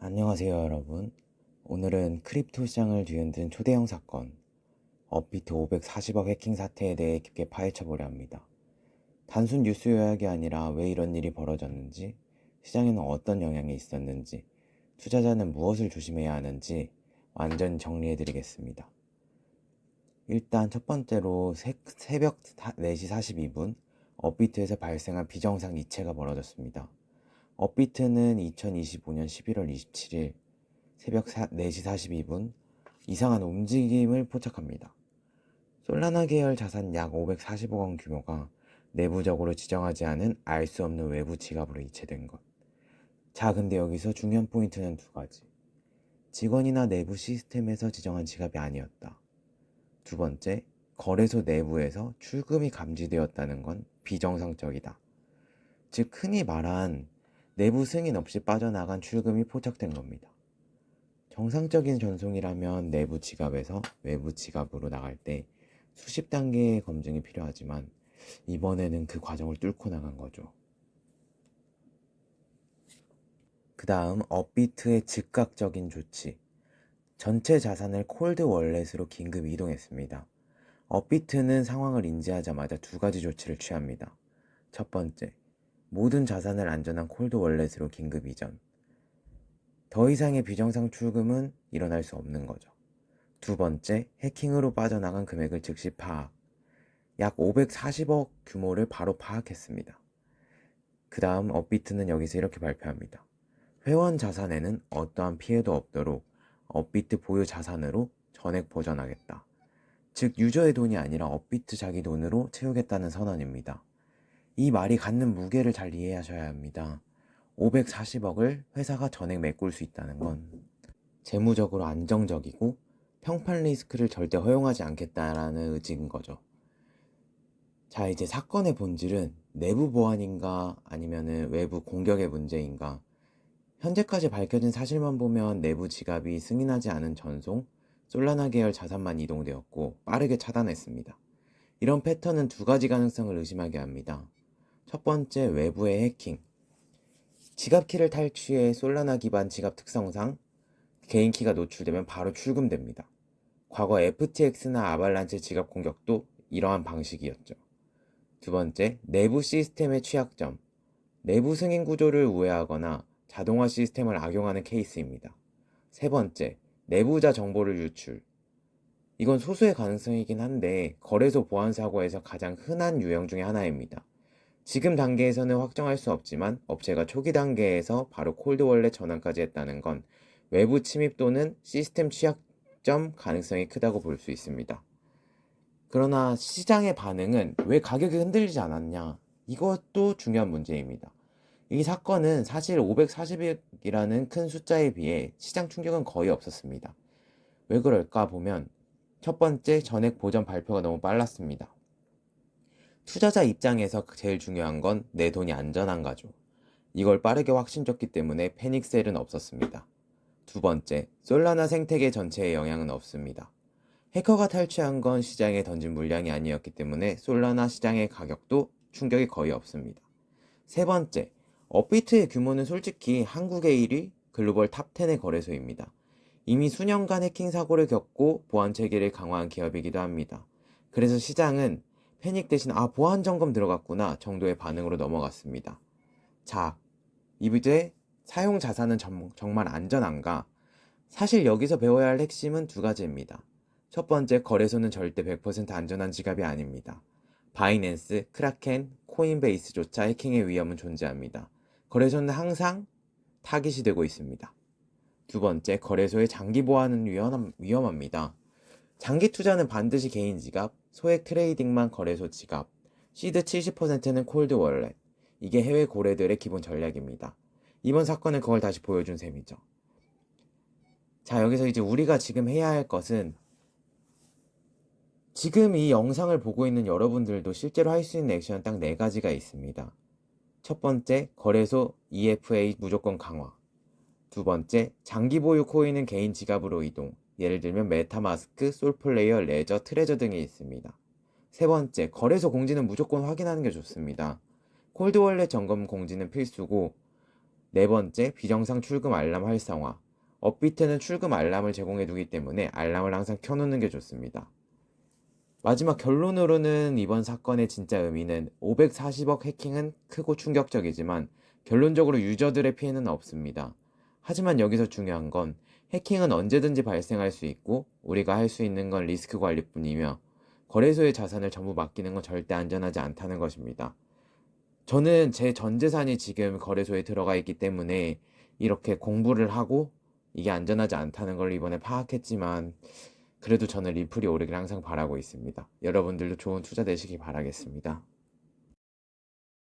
안녕하세요, 여러분. 오늘은 크립토 시장을 뒤흔든 초대형 사건, 업비트 540억 해킹 사태에 대해 깊게 파헤쳐보려 합니다. 단순 뉴스 요약이 아니라 왜 이런 일이 벌어졌는지, 시장에는 어떤 영향이 있었는지, 투자자는 무엇을 조심해야 하는지 완전히 정리해드리겠습니다. 일단 첫 번째로 새벽 4시 42분, 업비트에서 발생한 비정상 이체가 벌어졌습니다. 업비트는 2025년 11월 27일 새벽 4시 42분 이상한 움직임을 포착합니다. 솔라나 계열 자산 약 540억 원 규모가 내부적으로 지정하지 않은 알 수 없는 외부 지갑으로 이체된 것. 자, 근데 여기서 중요한 포인트는 두 가지. 직원이나 내부 시스템에서 지정한 지갑이 아니었다. 두 번째, 거래소 내부에서 출금이 감지되었다는 건 비정상적이다. 즉, 흔히 말한 내부 승인 없이 빠져나간 출금이 포착된 겁니다. 정상적인 전송이라면 내부 지갑에서 외부 지갑으로 나갈 때 수십 단계의 검증이 필요하지만 이번에는 그 과정을 뚫고 나간 거죠. 그 다음 업비트의 즉각적인 조치. 전체 자산을 콜드 월렛으로 긴급 이동했습니다. 업비트는 상황을 인지하자마자 두 가지 조치를 취합니다. 첫 번째, 모든 자산을 안전한 콜드 월렛으로 긴급 이전. 더 이상의 비정상 출금은 일어날 수 없는 거죠. 두 번째, 해킹으로 빠져나간 금액을 즉시 파악. 약 540억 규모를 바로 파악했습니다. 그 다음 업비트는 여기서 이렇게 발표합니다. 회원 자산에는 어떠한 피해도 없도록 업비트 보유 자산으로 전액 보전하겠다. 즉 유저의 돈이 아니라 업비트 자기 돈으로 채우겠다는 선언입니다. 이 말이 갖는 무게를 잘 이해하셔야 합니다. 540억을 회사가 전액 메꿀 수 있다는 건 재무적으로 안정적이고 평판 리스크를 절대 허용하지 않겠다라는 의지인 거죠. 자, 이제 사건의 본질은 내부 보안인가 아니면 외부 공격의 문제인가? 현재까지 밝혀진 사실만 보면 내부 지갑이 승인하지 않은 전송, 솔라나 계열 자산만 이동되었고 빠르게 차단했습니다. 이런 패턴은 두 가지 가능성을 의심하게 합니다. 첫 번째, 외부의 해킹. 지갑 키를 탈취해 솔라나 기반 지갑 특성상 개인 키가 노출되면 바로 출금됩니다. 과거 FTX나 아발란체 지갑 공격도 이러한 방식이었죠. 두 번째, 내부 시스템의 취약점. 내부 승인 구조를 우회하거나 자동화 시스템을 악용하는 케이스입니다. 세 번째, 내부자 정보를 유출. 이건 소수의 가능성이긴 한데 거래소 보안 사고에서 가장 흔한 유형 중에 하나입니다. 지금 단계에서는 확정할 수 없지만 업체가 초기 단계에서 바로 콜드월렛 전환까지 했다는 건 외부 침입 또는 시스템 취약점 가능성이 크다고 볼 수 있습니다. 그러나 시장의 반응은 왜 가격이 흔들리지 않았냐? 이것도 중요한 문제입니다. 이 사건은 사실 540억이라는 큰 숫자에 비해 시장 충격은 거의 없었습니다. 왜 그럴까 보면 첫 번째, 전액 보전 발표가 너무 빨랐습니다. 투자자 입장에서 제일 중요한 건 내 돈이 안전한가죠. 이걸 빠르게 확신줬기 때문에 패닉셀은 없었습니다. 두 번째, 솔라나 생태계 전체에 영향은 없습니다. 해커가 탈취한 건 시장에 던진 물량이 아니었기 때문에 솔라나 시장의 가격도 충격이 거의 없습니다. 세 번째, 업비트의 규모는 솔직히 한국의 1위, 글로벌 탑10의 거래소입니다. 이미 수년간 해킹 사고를 겪고 보안 체계를 강화한 기업이기도 합니다. 그래서 시장은 패닉 대신 보안 점검 들어갔구나 정도의 반응으로 넘어갔습니다. 자, 이제 사용 자산은 정말 안전한가? 사실 여기서 배워야 할 핵심은 두 가지입니다. 첫 번째, 거래소는 절대 100% 안전한 지갑이 아닙니다. 바이낸스, 크라켄, 코인베이스조차 해킹의 위험은 존재합니다. 거래소는 항상 타깃이 되고 있습니다. 두 번째, 거래소의 장기 보안은 위험합니다. 장기 투자는 반드시 개인 지갑, 소액 트레이딩만 거래소 지갑, 시드 70%는 콜드 월렛. 이게 해외 고래들의 기본 전략입니다. 이번 사건은 그걸 다시 보여준 셈이죠. 자, 여기서 이제 우리가 지금 해야 할 것은 지금 이 영상을 보고 있는 여러분들도 실제로 할 수 있는 액션은 딱 네 가지가 있습니다. 첫 번째, 거래소 EFA 무조건 강화. 두 번째, 장기 보유 코인은 개인 지갑으로 이동. 예를 들면 메타마스크, 솔플레이어, 레저, 트레저 등이 있습니다. 세 번째, 거래소 공지는 무조건 확인하는 게 좋습니다. 콜드월렛 점검 공지는 필수고 네 번째, 비정상 출금 알람 활성화. 업비트는 출금 알람을 제공해 두기 때문에 알람을 항상 켜놓는 게 좋습니다. 마지막 결론으로는 이번 사건의 진짜 의미는 540억 해킹은 크고 충격적이지만 결론적으로 유저들의 피해는 없습니다. 하지만 여기서 중요한 건 해킹은 언제든지 발생할 수 있고 우리가 할 수 있는 건 리스크 관리뿐이며 거래소의 자산을 전부 맡기는 건 절대 안전하지 않다는 것입니다. 저는 제 전 재산이 지금 거래소에 들어가 있기 때문에 이렇게 공부를 하고 이게 안전하지 않다는 걸 이번에 파악했지만 그래도 저는 리플이 오르길 항상 바라고 있습니다. 여러분들도 좋은 투자 되시길 바라겠습니다.